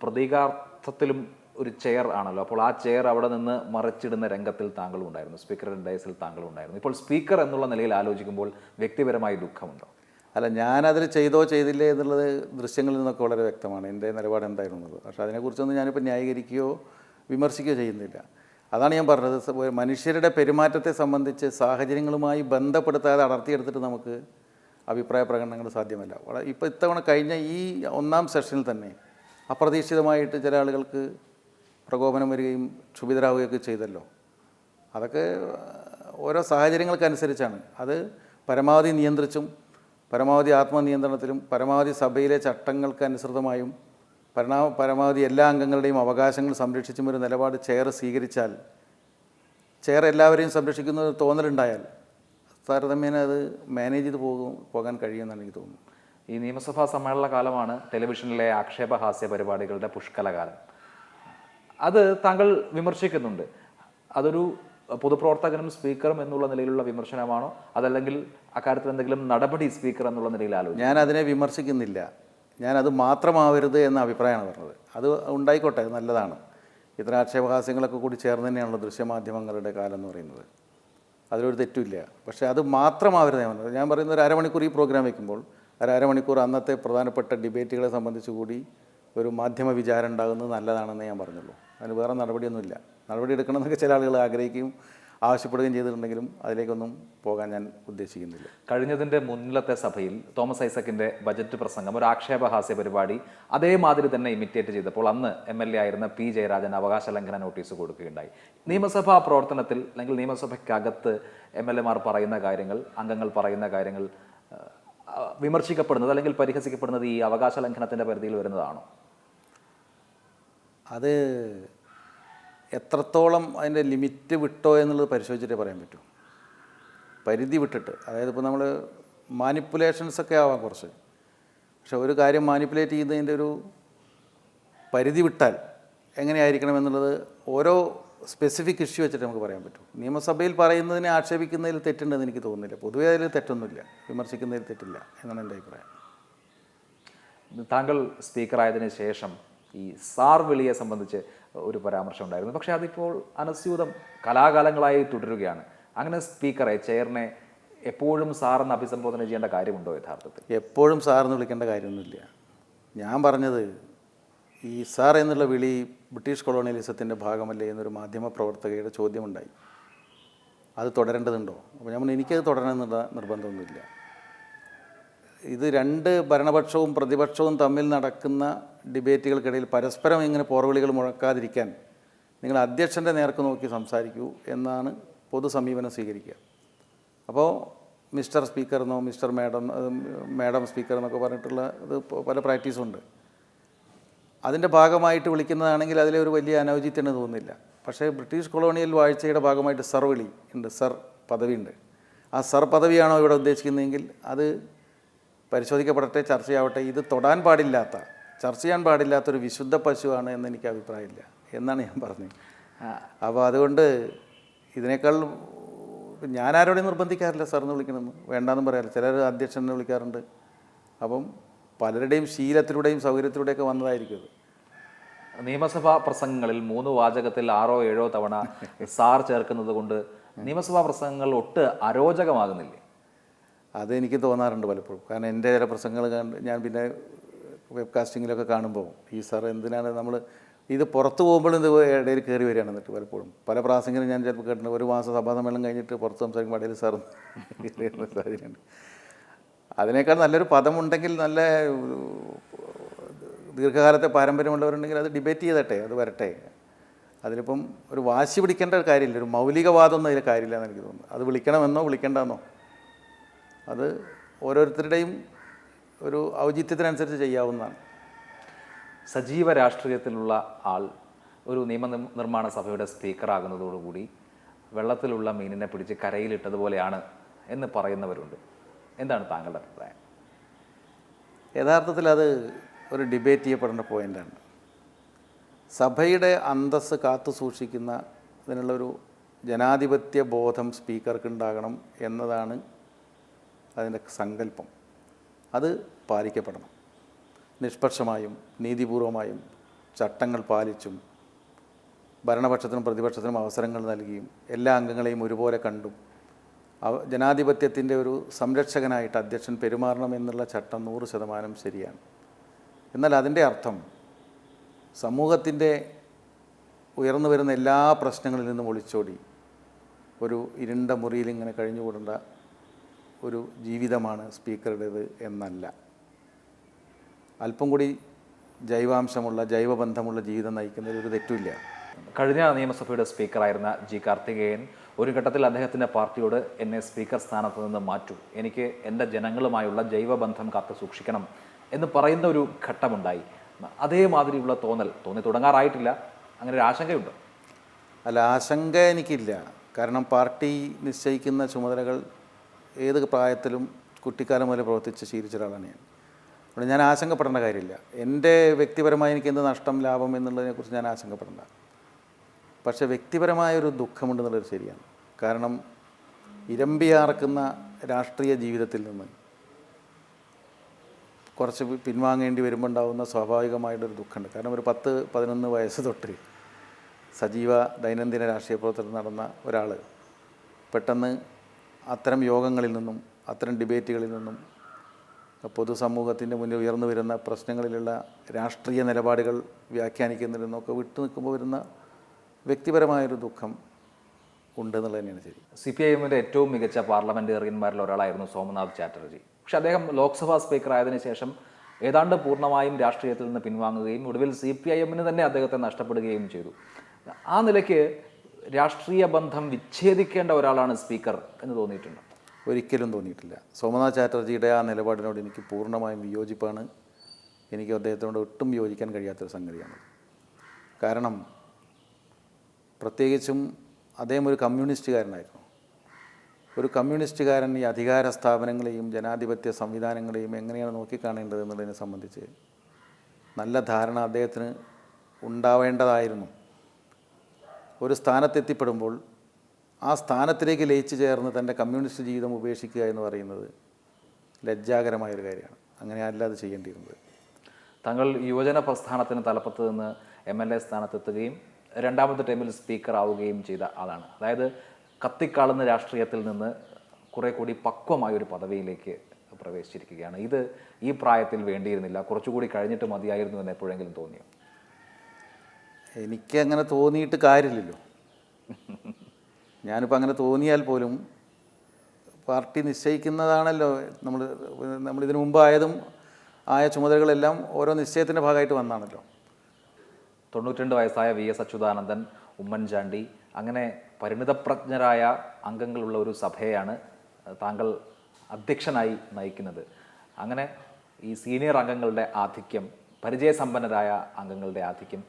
പ്രതീകാർത്ഥത്തിലും ഒരു ചെയർ ആണല്ലോ. അപ്പോൾ ആ ചെയർ അവിടെ നിന്ന് മറിച്ചിടുന്ന രംഗത്തിൽ താങ്കളും ഉണ്ടായിരുന്നു, സ്പീക്കറുടെ ഡയസിൽ താങ്കളും ഉണ്ടായിരുന്നു. ഇപ്പോൾ സ്പീക്കർ എന്നുള്ള നിലയിൽ ആലോചിക്കുമ്പോൾ വ്യക്തിപരമായി ദുഃഖമുണ്ടോ? അല്ല, ഞാനതിൽ ചെയ്തോ ചെയ്തില്ലേ എന്നുള്ളത് ദൃശ്യങ്ങളിൽ നിന്നൊക്കെ വളരെ വ്യക്തമാണ് എൻ്റെ നിലപാട് എന്തായിരുന്നത്. പക്ഷേ അതിനെക്കുറിച്ചൊന്നും ഞാനിപ്പോൾ ന്യായീകരിക്കുകയോ വിമർശിക്കുകയോ ചെയ്യുന്നില്ല. അതാണ് ഞാൻ പറഞ്ഞത്, മനുഷ്യരുടെ പെരുമാറ്റത്തെ സംബന്ധിച്ച് സാഹചര്യങ്ങളുമായി ബന്ധപ്പെടുത്താതെ അടർത്തിയെടുത്തിട്ട് നമുക്ക് അഭിപ്രായ പ്രകടനങ്ങൾ സാധ്യമല്ല. ഇപ്പോൾ ഇത്തവണ കഴിഞ്ഞ ഈ ഒന്നാം സെഷനിൽ തന്നെ അപ്രതീക്ഷിതമായിട്ട് ചില ആളുകൾക്ക് പ്രകോപനം വരികയും ക്ഷുഭിതരാവുകയൊക്കെ ചെയ്തല്ലോ. അതൊക്കെ ഓരോ സാഹചര്യങ്ങൾക്കനുസരിച്ചാണ്. അത് പരമാവധി നിയന്ത്രിച്ചും പരമാവധി ആത്മനിയന്ത്രണത്തിലും പരമാവധി സഭയിലെ ചട്ടങ്ങൾക്ക് അനുസൃതമായും പരമാവധി എല്ലാ അംഗങ്ങളുടെയും അവകാശങ്ങൾ സംരക്ഷിച്ചും ഒരു നിലപാട് ചെയർ സ്വീകരിച്ചാൽ, ചെയർ എല്ലാവരെയും സംരക്ഷിക്കുന്ന ഒരു തോന്നലുണ്ടായാൽ താരതമ്യേന അത് മാനേജ് ചെയ്ത് പോകാൻ കഴിയുമെന്നാണ് എനിക്ക് തോന്നുന്നു. ഈ നിയമസഭാ സമ്മേളന കാലമാണ് ടെലിവിഷനിലെ ആക്ഷേപഹാസ്യ പരിപാടികളുടെ പുഷ്കലകാലം. അത് താങ്കൾ വിമർശിക്കുന്നുണ്ട്. അതൊരു പൊതുപ്രവർത്തകനും സ്പീക്കറും എന്നുള്ള നിലയിലുള്ള വിമർശനമാണോ, അതല്ലെങ്കിൽ അക്കാര്യത്തിൽ എന്തെങ്കിലും നടപടി സ്പീക്കർ എന്നുള്ള നിലയിൽ ആലോചിക്കും? ഞാൻ അതിനെ വിമർശിക്കുന്നില്ല. ഞാനത് മാത്രമാവരുത് എന്ന അഭിപ്രായമാണ് പറഞ്ഞത്. അത് ഉണ്ടായിക്കോട്ടെ, അത് നല്ലതാണ്. ഇത്തരം ആക്ഷേപഹാസ്യങ്ങളൊക്കെ കൂടി ചേർന്ന് തന്നെയാണല്ലോ ദൃശ്യമാധ്യമങ്ങളുടെ കാലം എന്ന് പറയുന്നത്. അതിലൊരു തെറ്റുമില്ല. പക്ഷേ അത് മാത്രമാവരുത് ഞാൻ പറയുന്നത്. ഒരു അരമണിക്കൂർ ഈ പ്രോഗ്രാം വയ്ക്കുമ്പോൾ ഒരു അരമണിക്കൂർ അന്നത്തെ പ്രധാനപ്പെട്ട ഡിബേറ്റുകളെ സംബന്ധിച്ച് കൂടി ഒരു മാധ്യമ വിചാരം ഉണ്ടാകുന്നത് നല്ലതാണെന്ന് ഞാൻ പറഞ്ഞുള്ളൂ. അതിന് വേറെ നടപടിയൊന്നുമില്ല. നടപടി എടുക്കണമെന്നൊക്കെ ചില ആളുകൾ ആഗ്രഹിക്കുകയും ആവശ്യപ്പെടുകയും ചെയ്തിട്ടുണ്ടെങ്കിലും അതിലേക്കൊന്നും പോകാൻ ഞാൻ ഉദ്ദേശിക്കുന്നില്ല. കഴിഞ്ഞതിൻ്റെ മുന്നിലത്തെ സഭയിൽ തോമസ് ഐസക്കിൻ്റെ ബജറ്റ് പ്രസംഗം ഒരു ആക്ഷേപഹാസ്യ പരിപാടി അതേമാതിരി തന്നെ ഇമിറ്റേറ്റ് ചെയ്തപ്പോൾ അന്ന് MLA ആയിരുന്ന P. ജയരാജൻ അവകാശ ലംഘന നോട്ടീസ് കൊടുക്കുകയുണ്ടായി. നിയമസഭാ പ്രവർത്തനത്തിൽ അല്ലെങ്കിൽ നിയമസഭയ്ക്കകത്ത് MLA മാർ പറയുന്ന കാര്യങ്ങൾ, അംഗങ്ങൾ പറയുന്ന കാര്യങ്ങൾ വിമർശിക്കപ്പെടുന്നത് അല്ലെങ്കിൽ പരിഹസിക്കപ്പെടുന്നത് ഈ അവകാശ ലംഘനത്തിൻ്റെ പരിധിയിൽ വരുന്നതാണോ? അത് എത്രത്തോളം അതിൻ്റെ ലിമിറ്റ് വിട്ടോ എന്നുള്ളത് പരിശോധിച്ചിട്ടേ പറയാൻ പറ്റൂ. പരിധി വിട്ടിട്ട്, അതായത് ഇപ്പോൾ നമ്മൾ മാനിപ്പുലേഷൻസൊക്കെ ആവാം കുറച്ച്. പക്ഷെ ഒരു കാര്യം മാനിപ്പുലേറ്റ് ചെയ്യുന്നതിൻ്റെ ഒരു പരിധി വിട്ടാൽ എങ്ങനെയായിരിക്കണം എന്നുള്ളത് ഓരോ സ്പെസിഫിക് ഇഷ്യൂ വെച്ചിട്ട് നമുക്ക് പറയാൻ പറ്റും. നിയമസഭയിൽ പറയുന്നതിനെ ആക്ഷേപിക്കുന്നതിൽ തെറ്റുണ്ടെന്ന് എനിക്ക് തോന്നുന്നില്ല. പൊതുവേ അതിൽ തെറ്റൊന്നുമില്ല, വിമർശിക്കുന്നതിൽ തെറ്റില്ല എന്നാണ് എൻ്റെ അഭിപ്രായം. താങ്കൾ സ്പീക്കറായതിനു ശേഷം ഈ സാർ വിളിയെ സംബന്ധിച്ച് ഒരു പരാമർശം ഉണ്ടായിരുന്നു. പക്ഷേ അതിപ്പോൾ അനസ്യൂതം കലാകാലങ്ങളായി തുടരുകയാണ്. അങ്ങനെ സ്പീക്കറെ, ചെയറിനെ എപ്പോഴും സാറെന്ന് അഭിസംബോധന ചെയ്യേണ്ട കാര്യമുണ്ടോ യഥാർത്ഥത്തിൽ? എപ്പോഴും സാറെന്ന് വിളിക്കേണ്ട കാര്യമൊന്നുമില്ല. ഞാൻ പറഞ്ഞത് ഈ സാർ എന്നുള്ള വിളി ബ്രിട്ടീഷ് കൊളോണിയലിസത്തിൻ്റെ ഭാഗമല്ലേ എന്നൊരു മാധ്യമ പ്രവർത്തകയുടെ ചോദ്യമുണ്ടായി. അത് തുടരേണ്ടതുണ്ടോ? അപ്പോൾ ഞാൻ എനിക്കത് തുടരണമെന്നുള്ള നിർബന്ധമൊന്നുമില്ല. ഇത് രണ്ട് ഭരണപക്ഷവും പ്രതിപക്ഷവും തമ്മിൽ നടക്കുന്ന ഡിബേറ്റുകൾക്കിടയിൽ പരസ്പരം ഇങ്ങനെ പോർവിളികൾ മുഴക്കാതിരിക്കാൻ നിങ്ങൾ അധ്യക്ഷൻ്റെ നേർക്ക് നോക്കി സംസാരിക്കൂ എന്നാണ് പൊതു സമീപനം സ്വീകരിക്കുക. അപ്പോൾ മിസ്റ്റർ സ്പീക്കർ എന്നോ മിസ്റ്റർ മാഡം സ്പീക്കർ എന്നൊക്കെ പറഞ്ഞിട്ടുള്ള ഇത് പല പ്രാക്ടീസുണ്ട്. അതിൻ്റെ ഭാഗമായിട്ട് വിളിക്കുന്നതാണെങ്കിൽ അതിലെ ഒരു വലിയ അനൗചിത്യമാണ് തോന്നുന്നില്ല. പക്ഷേ ബ്രിട്ടീഷ് കൊളോണിയൽ വാഴ്ചയുടെ ഭാഗമായിട്ട് സർ വിളി ഉണ്ട്, സർ പദവിയുണ്ട്. ആ സർ പദവിയാണോ ഇവിടെ ഉദ്ദേശിക്കുന്നതെങ്കിൽ അത് പരിശോധിക്കപ്പെടട്ടെ, ചർച്ചയാവട്ടെ. ഇത് ചർച്ച ചെയ്യാൻ പാടില്ലാത്തൊരു വിശുദ്ധ പശുവാണ് എന്ന് എനിക്ക് അഭിപ്രായമില്ല എന്നാണ് ഞാൻ പറഞ്ഞത്. അപ്പോൾ അതുകൊണ്ട് ഇതിനേക്കാൾ ഞാൻ ആരോടെയും നിർബന്ധിക്കാറില്ല സാറിന് വിളിക്കണമെന്ന്, വേണ്ടാന്നും പറയാറില്ല. ചിലർ അധ്യക്ഷനെ വിളിക്കാറുണ്ട്. അപ്പം പലരുടെയും ശീലത്തിലൂടെയും സൗകര്യത്തിലൂടെയൊക്കെ വന്നതായിരിക്കും അത്. നിയമസഭാ പ്രസംഗങ്ങളിൽ 3 വാചകത്തിൽ 6 or 7 തവണ സാർ ചേർക്കുന്നത് കൊണ്ട് നിയമസഭാ പ്രസംഗങ്ങൾ ഒട്ട് അരോചകമാകുന്നില്ലേ? അതെനിക്ക് തോന്നാറുണ്ട് പലപ്പോഴും. കാരണം എൻ്റെ ചില പ്രസംഗങ്ങൾ ഞാൻ പിന്നെ വെബ് കാസ്റ്റിങ്ങിലൊക്കെ കാണുമ്പോൾ ഈ സാർ എന്തിനാണ് നമ്മൾ ഇത് പുറത്ത് പോകുമ്പോഴും ഇത് ഇടയിൽ കയറി വരികയാണ്. എന്നിട്ട് പലപ്പോഴും പല പ്രാസംഗിലും ഞാൻ ചിലപ്പോൾ കേട്ടിട്ടുണ്ട്, ഒരു മാസം സഭാ സമ്മേളനം കഴിഞ്ഞിട്ട് പുറത്ത് സംസാരിക്കുമ്പോൾ ഇടയിൽ സാർ സാഹചര്യമുണ്ട്. അതിനേക്കാൾ നല്ലൊരു പദമുണ്ടെങ്കിൽ, നല്ല ദീർഘകാലത്തെ പാരമ്പര്യമുള്ളവരുണ്ടെങ്കിൽ അത് ഡിബേറ്റ് ചെയ്തട്ടെ, അത് വരട്ടെ. അതിലിപ്പം ഒരു വാശി പിടിക്കേണ്ട ഒരു കാര്യമില്ല, ഒരു മൗലികവാദമൊന്നും അതിൽ കാര്യമില്ല എന്ന് എനിക്ക് തോന്നുന്നു. അത് വിളിക്കണമെന്നോ വിളിക്കേണ്ടെന്നോ അത് ഓരോരുത്തരുടെയും ഒരു ഔചിത്യത്തിനനുസരിച്ച് ചെയ്യാവുന്നതാണ്. സജീവ രാഷ്ട്രീയത്തിലുള്ള ആൾ ഒരു നിയമനിർമ്മാണ സഭയുടെ സ്പീക്കറാകുന്നതോടുകൂടി വെള്ളത്തിലുള്ള മീനിനെ പിടിച്ച് കരയിലിട്ടതുപോലെയാണ് എന്ന് പറയുന്നവരുണ്ട്. എന്താണ് താങ്കളുടെ അഭിപ്രായം? യഥാർത്ഥത്തിൽ അത് ഒരു ഡിബേറ്റ് ചെയ്യപ്പെടേണ്ട പോയിൻ്റാണ്. സഭയുടെ അന്തസ്സ് കാത്തു സൂക്ഷിക്കുന്ന ഇതിനുള്ളൊരു ജനാധിപത്യ ബോധം സ്പീക്കർക്ക് ഉണ്ടാകണം എന്നതാണ് അതിൻ്റെ സങ്കല്പം. അത് പാലിക്കപ്പെടണം. നിഷ്പക്ഷമായും നീതിപൂർവമായും ചട്ടങ്ങൾ പാലിച്ചും ഭരണപക്ഷത്തിനും പ്രതിപക്ഷത്തിനും അവസരങ്ങൾ നൽകിയും എല്ലാ അംഗങ്ങളെയും ഒരുപോലെ കണ്ടും ജനാധിപത്യത്തിൻ്റെ ഒരു സംരക്ഷകനായിട്ട് അധ്യക്ഷൻ പെരുമാറണം എന്നുള്ള ചട്ടം 100% ശരിയാണ്. എന്നാൽ അതിൻ്റെ അർത്ഥം സമൂഹത്തിൻ്റെ ഉയർന്നു വരുന്ന എല്ലാ പ്രശ്നങ്ങളിൽ നിന്നും ഒളിച്ചോടി ഒരു ഇരുണ്ട മുറിയിൽ ഇങ്ങനെ കഴിഞ്ഞുകൂടേണ്ട ഒരു ജീവിതമാണ് സ്പീക്കറുടേത് എന്നല്ല. അല്പം കൂടി ജൈവാംശമുള്ള ജൈവബന്ധമുള്ള ജീവിതം നയിക്കുന്നതിൽ ഒരു തെറ്റുമില്ല. കഴിഞ്ഞ നിയമസഭയുടെ സ്പീക്കറായിരുന്ന ജി കാർത്തികേയൻ ഒരു ഘട്ടത്തിൽ അദ്ദേഹത്തിൻ്റെ പാർട്ടിയോട് എന്നെ സ്പീക്കർ സ്ഥാനത്ത് നിന്ന് മാറ്റൂ, എനിക്ക് എൻ്റെ ജനങ്ങളുമായുള്ള ജൈവബന്ധം കാത്തു സൂക്ഷിക്കണം എന്ന് പറയുന്ന ഒരു ഘട്ടമുണ്ടായി. അതേമാതിരിയുള്ള തോന്നി തുടങ്ങാറായിട്ടില്ല. അങ്ങനെ ഒരു ആശങ്കയുണ്ടോ? അല്ല, ആശങ്ക എനിക്കില്ല. കാരണം പാർട്ടി നിശ്ചയിക്കുന്ന ചുമതലകൾ ഏത് പ്രായത്തിലും കുട്ടിക്കാലം മുതൽ പ്രവർത്തിച്ച് ശീലിച്ച ഒരാളാണ് ഞാൻ. അതുകൊണ്ട് ഞാൻ ആശങ്കപ്പെടേണ്ട കാര്യമില്ല. എൻ്റെ വ്യക്തിപരമായി എനിക്ക് എന്ത് നഷ്ടം ലാഭം എന്നുള്ളതിനെക്കുറിച്ച് ഞാൻ ആശങ്കപ്പെടേണ്ട. പക്ഷേ വ്യക്തിപരമായൊരു ദുഃഖമുണ്ടെന്നുള്ളത് ശരിയാണ്. കാരണം ഇരമ്പിയാർക്കുന്ന രാഷ്ട്രീയ ജീവിതത്തിൽ നിന്ന് കുറച്ച് പിൻവാങ്ങേണ്ടി വരുമ്പോൾ ഉണ്ടാകുന്ന സ്വാഭാവികമായിട്ടൊരു ദുഃഖമുണ്ട്. കാരണം ഒരു 10-11 വയസ്സ് തൊട്ട് സജീവ ദൈനംദിന രാഷ്ട്രീയ പ്രവർത്തനം നടന്ന ഒരാൾ പെട്ടെന്ന് അത്തരം യോഗങ്ങളിൽ നിന്നും അത്തരം ഡിബേറ്റുകളിൽ നിന്നും പൊതുസമൂഹത്തിൻ്റെ മുന്നിൽ ഉയർന്നു വരുന്ന പ്രശ്നങ്ങളിലുള്ള രാഷ്ട്രീയ നിലപാടുകൾ വ്യാഖ്യാനിക്കുന്നതിൽ നിന്നൊക്കെ വിട്ടു നിൽക്കുമ്പോൾ വരുന്ന വ്യക്തിപരമായൊരു ദുഃഖം ഉണ്ടെന്നുള്ളത് തന്നെയാണ് ശരി. CPIMൻ്റെ ഏറ്റവും മികച്ച പാർലമെൻറ്റേറിയന്മാരിൽ ഒരാളായിരുന്നു സോമനാഥ് ചാറ്റർജി. പക്ഷെ അദ്ദേഹം ലോക്സഭാ സ്പീക്കർ ആയതിനു ശേഷം ഏതാണ്ട് പൂർണ്ണമായും രാഷ്ട്രീയത്തിൽ നിന്ന് പിൻവാങ്ങുകയും ഒടുവിൽ CPIMന് തന്നെ അദ്ദേഹത്തെ നഷ്ടപ്പെടുകയും ചെയ്തു. ആ നിലയ്ക്ക് രാഷ്ട്രീയ ബന്ധം വിച്ഛേദിക്കേണ്ട ഒരാളാണ് സ്പീക്കർ എന്ന് തോന്നിയിട്ടുണ്ട്? ഒരിക്കലും തോന്നിയിട്ടില്ല. സോമനാഥ് ചാറ്റർജിയുടെ ആ നിലപാടിനോട് എനിക്ക് പൂർണ്ണമായും വിയോജിപ്പാണ്. എനിക്ക് അദ്ദേഹത്തിനോട് ഒട്ടും യോജിക്കാൻ കഴിയാത്തൊരു സംഗതിയാണ്. കാരണം പ്രത്യേകിച്ചും അദ്ദേഹം ഒരു കമ്മ്യൂണിസ്റ്റുകാരനായിരുന്നു. ഒരു കമ്മ്യൂണിസ്റ്റുകാരൻ ഈ അധികാര സ്ഥാപനങ്ങളെയും ജനാധിപത്യ സംവിധാനങ്ങളെയും എങ്ങനെയാണ് നോക്കിക്കാണേണ്ടത് എന്നുള്ളതിനെ സംബന്ധിച്ച് നല്ല ധാരണ അദ്ദേഹത്തിന് ഉണ്ടാവേണ്ടതായിരുന്നു. ഒരു സ്ഥാനത്തെത്തിപ്പെടുമ്പോൾ ആ സ്ഥാനത്തിലേക്ക് ലയിച്ചു ചേർന്ന് തൻ്റെ കമ്മ്യൂണിസ്റ്റ് ജീവിതം ഉപേക്ഷിക്കുക എന്ന് പറയുന്നത് ലജ്ജാകരമായൊരു കാര്യമാണ്. അങ്ങനെയല്ല അത് ചെയ്യേണ്ടിയിരുന്നത്. താങ്കൾ യുവജന പ്രസ്ഥാനത്തിന് തലപ്പത്ത് നിന്ന് MLA സ്ഥാനത്തെത്തുകയും രണ്ടാമത്തെ ടൈമിൽ സ്പീക്കർ ആവുകയും ചെയ്ത ആളാണ്. അതായത് കത്തിക്കാളുന്ന രാഷ്ട്രീയത്തിൽ നിന്ന് കുറേ കൂടി പക്വമായൊരു പദവിയിലേക്ക് പ്രവേശിച്ചിരിക്കുകയാണ്. ഇത് ഈ പ്രായത്തിൽ വേണ്ടിയിരുന്നില്ല, കുറച്ചുകൂടി കഴിഞ്ഞിട്ട് മതിയായിരുന്നു എന്ന് എപ്പോഴെങ്കിലും തോന്നിയോ? എനിക്കങ്ങനെ തോന്നിയിട്ട് കാര്യമില്ലല്ലോ. ഞാനിപ്പോൾ അങ്ങനെ തോന്നിയാൽ പോലും പാർട്ടി നിശ്ചയിക്കുന്നതാണല്ലോ. നമ്മളിതിനു മുമ്പ് ആയ ചുമതലകളെല്ലാം ഓരോ നിശ്ചയത്തിൻ്റെ ഭാഗമായിട്ട് വന്നാണല്ലോ. 92 വയസ്സായ VS അച്യുതാനന്ദൻ, ഉമ്മൻചാണ്ടി, അങ്ങനെ പരിണിതപ്രജ്ഞരായ അംഗങ്ങളുള്ള ഒരു സഭയാണ് താങ്കൾ അധ്യക്ഷനായി നയിക്കുന്നത്. അങ്ങനെ ഈ സീനിയർ അംഗങ്ങളുടെ ആധിക്യം, പരിചയസമ്പന്നരായ അംഗങ്ങളുടെ ആധിക്യം,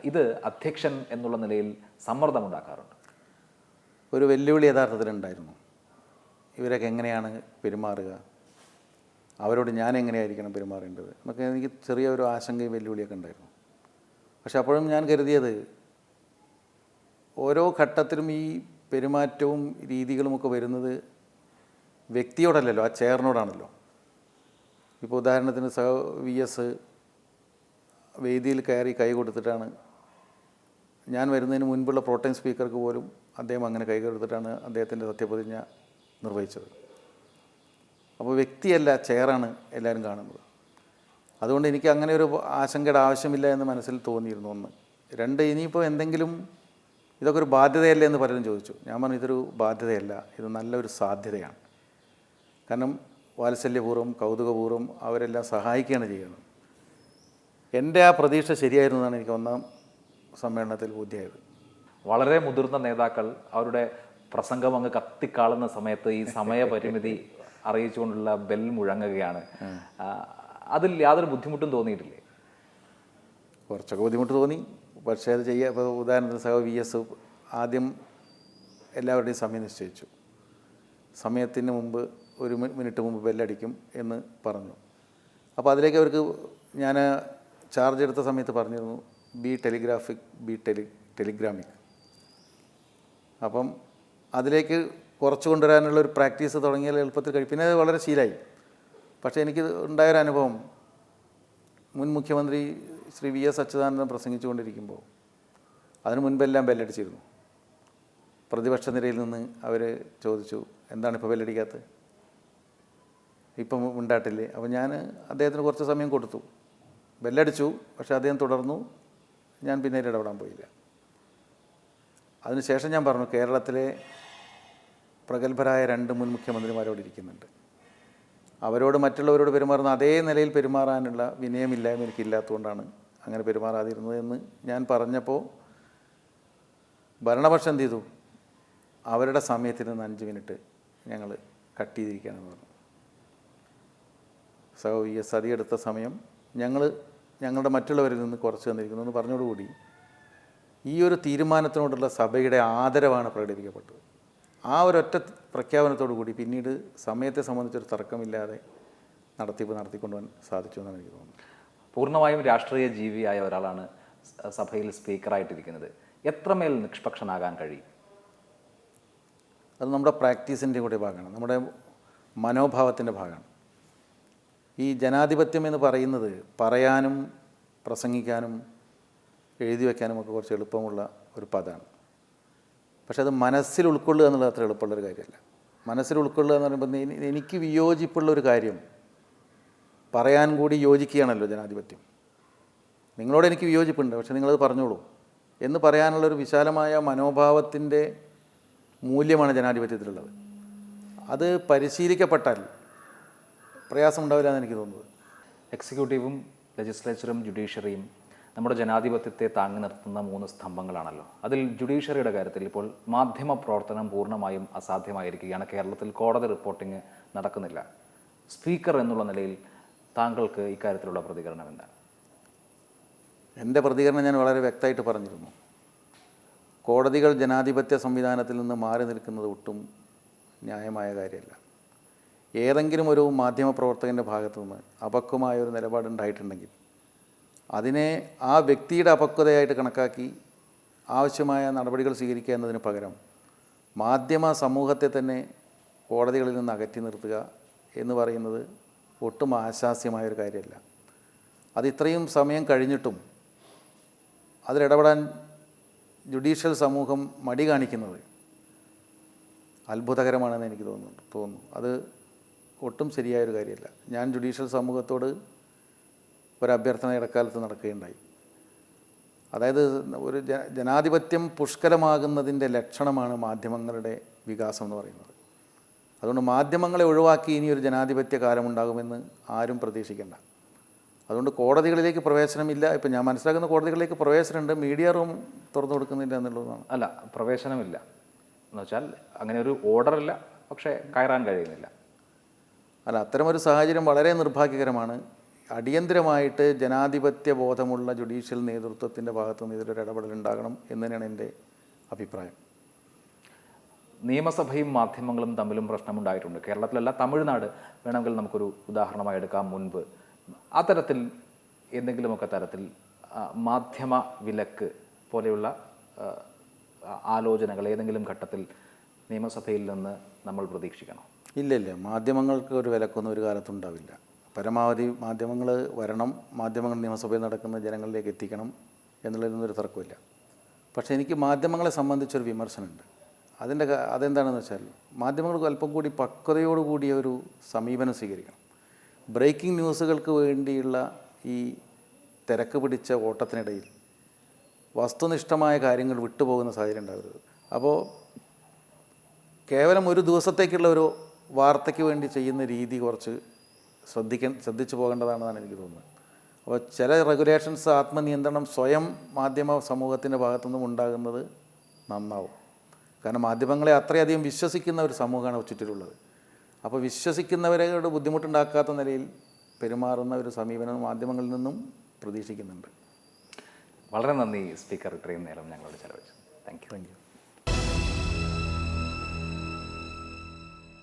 ഇത് അധ്യക്ഷൻ എന്നുള്ള നിലയിൽ സമ്മർദ്ദമുണ്ടാക്കാറുണ്ട്. ഒരു വെല്ലുവിളി യഥാർത്ഥത്തിലുണ്ടായിരുന്നു. ഇവരൊക്കെ എങ്ങനെയാണ് പെരുമാറുക, അവരോട് ഞാൻ എങ്ങനെയായിരിക്കണം പെരുമാറേണ്ടത് എന്നൊക്കെ എനിക്ക് ചെറിയൊരു ആശങ്കയും വെല്ലുവിളിയൊക്കെ ഉണ്ടായിരുന്നു. പക്ഷെ അപ്പോഴും ഞാൻ കരുതിയത് ഓരോ ഘട്ടത്തിലും ഈ പെരുമാറ്റവും രീതികളുമൊക്കെ വരുന്നത് വ്യക്തിയോടല്ലല്ലോ, ആ ചെയറിനോടാണല്ലോ. ഇപ്പോൾ ഉദാഹരണത്തിന് VS വേദിയിൽ കയറി കൈ കൊടുത്തിട്ടാണ്, ഞാൻ വരുന്നതിന് മുൻപുള്ള പ്രോട്ടൈം സ്പീക്കർക്ക് പോലും അദ്ദേഹം അങ്ങനെ കൈ കൊടുത്തിട്ടാണ് അദ്ദേഹത്തിൻ്റെ സത്യപ്രതിജ്ഞ നിർവഹിച്ചത്. അപ്പോൾ വ്യക്തിയല്ല, ചെയറാണ് എല്ലാവരും കാണുന്നത്. അതുകൊണ്ട് എനിക്ക് അങ്ങനെ ഒരു ആശങ്കയുടെ ആവശ്യമില്ല എന്ന് മനസ്സിൽ തോന്നിയിരുന്നു. ഒന്ന്. രണ്ട്, ഇനിയിപ്പോൾ എന്തെങ്കിലും ഇതൊക്കെ ഒരു ബാധ്യതയല്ലേ എന്ന് പലരും ചോദിച്ചു. ഞാൻ പറഞ്ഞു ഇതൊരു ബാധ്യതയല്ല, ഇത് നല്ലൊരു സാധ്യതയാണ്. കാരണം വാത്സല്യപൂർവ്വം കൗതുകപൂർവ്വം അവരെല്ലാം സഹായിക്കുകയാണ് ചെയ്യുന്നത്. എൻ്റെ ആ പ്രതീക്ഷ ശരിയായിരുന്നു എന്നാണ് എനിക്ക് ഒന്നാം സമ്മേളനത്തിൽ ബോധ്യമായത്. വളരെ മുതിർന്ന നേതാക്കൾ അവരുടെ പ്രസംഗം അങ്ങ് കത്തിക്കാളുന്ന സമയത്ത് ഈ സമയപരിമിതി അറിയിച്ചുകൊണ്ടുള്ള ബെൽ മുഴങ്ങുകയാണ്. അതിൽ യാതൊരു ബുദ്ധിമുട്ടും തോന്നിയിട്ടില്ലേ? കുറച്ചൊക്കെ ബുദ്ധിമുട്ട് തോന്നി. പക്ഷേ അത് ചെയ്യുക, ഇപ്പോൾ ഉദാഹരണത്തിന് സഹ VS ആദ്യം എല്ലാവരുടെയും സമയം നിശ്ചയിച്ചു. സമയത്തിന് മുമ്പ് 1 മിനിറ്റ് മുമ്പ് ബെല്ലടിക്കും എന്ന് പറഞ്ഞു. അപ്പോൾ അതിലേക്ക് അവർക്ക് ഞാൻ ചാർജ് എടുത്ത സമയത്ത് പറഞ്ഞിരുന്നു ബി ടെലിഗ്രാഫിക്, ബി ടെലിഗ്രാമിക്. അപ്പം അതിലേക്ക് കുറച്ച് കൊണ്ടുവരാനുള്ള ഒരു പ്രാക്ടീസ് തുടങ്ങിയാൽ എളുപ്പത്തിൽ കഴിയും. പിന്നെ അത് വളരെ ശീലമായി. പക്ഷേ എനിക്ക് ഉണ്ടായൊരനുഭവം, മുൻ മുഖ്യമന്ത്രി ശ്രീ VS അച്യുതാനന്ദൻ പ്രസംഗിച്ചുകൊണ്ടിരിക്കുമ്പോൾ അതിന് മുൻപെല്ലാം ബെല്ലടിച്ചിരുന്നു. പ്രതിപക്ഷ നിരയിൽ നിന്ന് അവർ ചോദിച്ചു, എന്താണ് ഇപ്പോൾ ബെല്ലടിക്കാത്തത്, ഇപ്പം ഉണ്ടായിട്ടില്ലേ? അപ്പോൾ ഞാൻ അദ്ദേഹത്തിന് കുറച്ച് സമയം കൊടുത്തു. ബെല്ലടിച്ചു, പക്ഷേ അദ്ദേഹം തുടർന്നു. ഞാൻ പിന്നീട് ഇടപെടാൻ പോയില്ല. അതിനുശേഷം ഞാൻ പറഞ്ഞു, കേരളത്തിലെ പ്രഗത്ഭരായ 2 മുൻ മുഖ്യമന്ത്രിമാരോട് ഇരിക്കുന്നുണ്ട്. അവരോട് മറ്റുള്ളവരോട് പെരുമാറുന്ന അതേ നിലയിൽ പെരുമാറാനുള്ള വിനയമില്ലായ്മ എനിക്കില്ലാത്തതുകൊണ്ടാണ് അങ്ങനെ പെരുമാറാതിരുന്നത് എന്ന് ഞാൻ പറഞ്ഞപ്പോൾ ഭരണപക്ഷം എന്ത് ചെയ്തു? അവരുടെ സമയത്തിൽ നിന്ന് 5 മിനിറ്റ് ഞങ്ങൾ കട്ട് ചെയ്തിരിക്കുകയാണെന്ന് പറഞ്ഞു. VS എടുത്ത സമയം ഞങ്ങളുടെ മറ്റുള്ളവരിൽ നിന്ന് കുറച്ച് തന്നിരിക്കുന്നു എന്ന് പറഞ്ഞതോടുകൂടി ഈ ഒരു തീരുമാനത്തിനോടുള്ള സഭയുടെ ആദരവാണ് പ്രകടിപ്പിക്കപ്പെട്ടത്. ആ ഒരൊറ്റ പ്രഖ്യാപനത്തോടു കൂടി പിന്നീട് സമയത്തെ സംബന്ധിച്ചൊരു തർക്കമില്ലാതെ നടത്തിക്കൊണ്ടുപോകാൻ സാധിച്ചു എന്നാണ് എനിക്ക് തോന്നുന്നത്. പൂർണ്ണമായും രാഷ്ട്രീയ ജീവിയായ ഒരാളാണ് സഭയിൽ സ്പീക്കറായിട്ടിരിക്കുന്നത്. എത്രമേൽ നിഷ്പക്ഷനാകാൻ കഴിയും? അത് നമ്മുടെ പ്രാക്ടീസിൻ്റെ കൂടെ ഭാഗമാണ്, നമ്മുടെ മനോഭാവത്തിൻ്റെ ഭാഗമാണ്. ഈ ജനാധിപത്യം എന്ന് പറയുന്നത് പറയാനും പ്രസംഗിക്കാനും എഴുതി വയ്ക്കാനും ഒക്കെ കുറച്ച് എളുപ്പമുള്ള ഒരു പദമാണ്. പക്ഷെ അത് മനസ്സിൽ ഉൾക്കൊള്ളുക എന്നുള്ളത് അത്ര എളുപ്പമുള്ളൊരു കാര്യമല്ല. മനസ്സിൽ ഉൾക്കൊള്ളുക എന്ന് പറയുമ്പോൾ എനിക്ക് വിയോജിപ്പുള്ളൊരു കാര്യം പറയാൻ കൂടി യോജിക്കുകയാണല്ലോ ജനാധിപത്യം. നിങ്ങളോട് എനിക്ക് വിയോജിപ്പുണ്ട്, പക്ഷെ നിങ്ങളത് പറഞ്ഞോളൂ എന്ന് പറയാനുള്ളൊരു വിശാലമായ മനോഭാവത്തിൻ്റെ മൂല്യമാണ് ജനാധിപത്യത്തിലുള്ളത്. അത് പരിശീലിക്കപ്പെട്ടാൽ പ്രയാസമുണ്ടാവില്ല എന്ന് എനിക്ക് തോന്നുന്നത്. എക്സിക്യൂട്ടീവും ലെജിസ്ലേച്ചറും ജുഡീഷ്യറിയും നമ്മുടെ ജനാധിപത്യത്തെ താങ്ങി നിർത്തുന്ന 3 സ്തംഭങ്ങളാണല്ലോ. അതിൽ ജുഡീഷ്യറിയുടെ കാര്യത്തിൽ ഇപ്പോൾ മാധ്യമ പ്രവർത്തനം പൂർണ്ണമായും അസാധ്യമായിരിക്കുകയാണ്. കേരളത്തിൽ കോടതി റിപ്പോർട്ടിംഗ് നടക്കുന്നില്ല. സ്പീക്കർ എന്നുള്ള നിലയിൽ താങ്കൾക്ക് ഇക്കാര്യത്തിലുള്ള പ്രതികരണം എന്താണ്? എൻ്റെ പ്രതികരണം ഞാൻ വളരെ വ്യക്തമായിട്ട് പറഞ്ഞിരുന്നു. കോടതികൾ ജനാധിപത്യ സംവിധാനത്തിൽ നിന്ന് മാറി നിൽക്കുന്നത് ഒട്ടും ന്യായമായ കാര്യമല്ല. ഏതെങ്കിലും ഒരു മാധ്യമപ്രവർത്തകൻ്റെ ഭാഗത്തു നിന്ന് അപക്വമായൊരു നിലപാടുണ്ടായിട്ടുണ്ടെങ്കിൽ അതിനെ ആ വ്യക്തിയുടെ അപക്വതയായിട്ട് കണക്കാക്കി ആവശ്യമായ നടപടികൾ സ്വീകരിക്കുക എന്നതിന് പകരം മാധ്യമ സമൂഹത്തെ തന്നെ കോടതികളിൽ നിന്ന് അകറ്റി നിർത്തുക എന്ന് പറയുന്നത് ഒട്ടും ആശാസ്യമായൊരു കാര്യമല്ല. അത് ഇത്രയും സമയം കഴിഞ്ഞിട്ടും അതിലിടപെടാൻ ജുഡീഷ്യൽ സമൂഹം മടി കാണിക്കുന്നത് അത്ഭുതകരമാണെന്ന് എനിക്ക് തോന്നുന്നു. അത് ഒട്ടും ശരിയായൊരു കാര്യമല്ല. ഞാൻ ജുഡീഷ്യൽ സമൂഹത്തോട് ഒരഭ്യർത്ഥന ഇടക്കാലത്ത് നടക്കുകയുണ്ടായി. അതായത് ഒരു ജനാധിപത്യം പുഷ്കലമാകുന്നതിൻ്റെ ലക്ഷണമാണ് മാധ്യമങ്ങളുടെ വികാസം എന്ന് പറയുന്നത്. അതുകൊണ്ട് മാധ്യമങ്ങളെ ഒഴിവാക്കി ഇനിയൊരു ജനാധിപത്യ കാലമുണ്ടാകുമെന്ന് ആരും പ്രതീക്ഷിക്കേണ്ട. അതുകൊണ്ട് കോടതികളിലേക്ക് പ്രവേശനമില്ല. ഇപ്പം ഞാൻ മനസ്സിലാക്കുന്ന കോടതികളിലേക്ക് പ്രവേശനമുണ്ട്, മീഡിയ റൂം തുറന്നു കൊടുക്കുന്നില്ല എന്നുള്ളതാണ്. അല്ല, പ്രവേശനമില്ല എന്ന് വെച്ചാൽ അങ്ങനെ ഒരു ഓർഡറില്ല, പക്ഷേ കയറാൻ കഴിയുന്നില്ല. അല്ല, അത്തരമൊരു സാഹചര്യം വളരെ നിർഭാഗ്യകരമാണ്. അടിയന്തരമായിട്ട് ജനാധിപത്യ ബോധമുള്ള ജുഡീഷ്യൽ നേതൃത്വത്തിൻ്റെ ഭാഗത്തുനിന്ന് ഇതിലൊരു ഇടപെടലുണ്ടാകണം എന്ന് തന്നെയാണ് എൻ്റെ അഭിപ്രായം. നിയമസഭയും മാധ്യമങ്ങളും തമ്മിലും പ്രശ്നമുണ്ടായിട്ടുണ്ട്. കേരളത്തിലല്ല, തമിഴ്നാട് വേണമെങ്കിൽ നമുക്കൊരു ഉദാഹരണമായി എടുക്കാം. മുൻപ് അത്തരത്തിൽ എന്തെങ്കിലുമൊക്കെ തരത്തിൽ മാധ്യമ വിലക്ക് പോലെയുള്ള ആലോചനകൾ ഏതെങ്കിലും ഘട്ടത്തിൽ നിയമസഭയിൽ നിന്ന് നമ്മൾ പ്രതീക്ഷിക്കണം? ഇല്ല, മാധ്യമങ്ങൾക്ക് ഒരു വിലക്കൊന്നും ഒരു കാലത്തുണ്ടാവില്ല. പരമാവധി മാധ്യമങ്ങൾ വരണം, മാധ്യമങ്ങൾ നിയമസഭയിൽ നടക്കുന്ന ജനങ്ങളിലേക്ക് എത്തിക്കണം എന്നുള്ളതിനൊന്നും ഒരു തർക്കമില്ല. പക്ഷേ എനിക്ക് മാധ്യമങ്ങളെ സംബന്ധിച്ചൊരു വിമർശനമുണ്ട്. അതെന്താണെന്ന് വെച്ചാൽ മാധ്യമങ്ങൾക്ക് അല്പം കൂടി പക്വതയോടുകൂടിയ ഒരു സമീപനം സ്വീകരിക്കണം. ബ്രേക്കിംഗ് ന്യൂസുകൾക്ക് വേണ്ടിയുള്ള ഈ തിരക്ക് പിടിച്ച ഓട്ടത്തിനിടയിൽ വസ്തുനിഷ്ഠമായ കാര്യങ്ങൾ വിട്ടുപോകുന്ന സാഹചര്യം ഉണ്ടാകരുത്. അപ്പോൾ കേവലം ഒരു ദിവസത്തേക്കുള്ള ഒരു വാർത്തയ്ക്ക് വേണ്ടി ചെയ്യുന്ന രീതി കുറച്ച് ശ്രദ്ധിച്ചു പോകേണ്ടതാണെന്നാണ് എനിക്ക് തോന്നുന്നത്. അപ്പോൾ ചില റെഗുലേഷൻസ്, ആത്മനിയന്ത്രണം സ്വയം മാധ്യമ സമൂഹത്തിൻ്റെ ഭാഗത്തുനിന്നും ഉണ്ടാകുന്നത് നന്നാവും. കാരണം മാധ്യമങ്ങളെ അത്രയധികം വിശ്വസിക്കുന്ന ഒരു സമൂഹമാണ് ചുറ്റിലുള്ളത്. അപ്പോൾ വിശ്വസിക്കുന്നവരോട് ബുദ്ധിമുട്ടുണ്ടാക്കാത്ത നിലയിൽ പെരുമാറുന്ന ഒരു സമീപനം മാധ്യമങ്ങളിൽ നിന്നും പ്രതീക്ഷിക്കുന്നുണ്ട്. വളരെ നന്ദി സ്പീക്കർ, ഇത്രയും നേരം ഞങ്ങളോട് ചെലവഴിച്ചു. Thank you.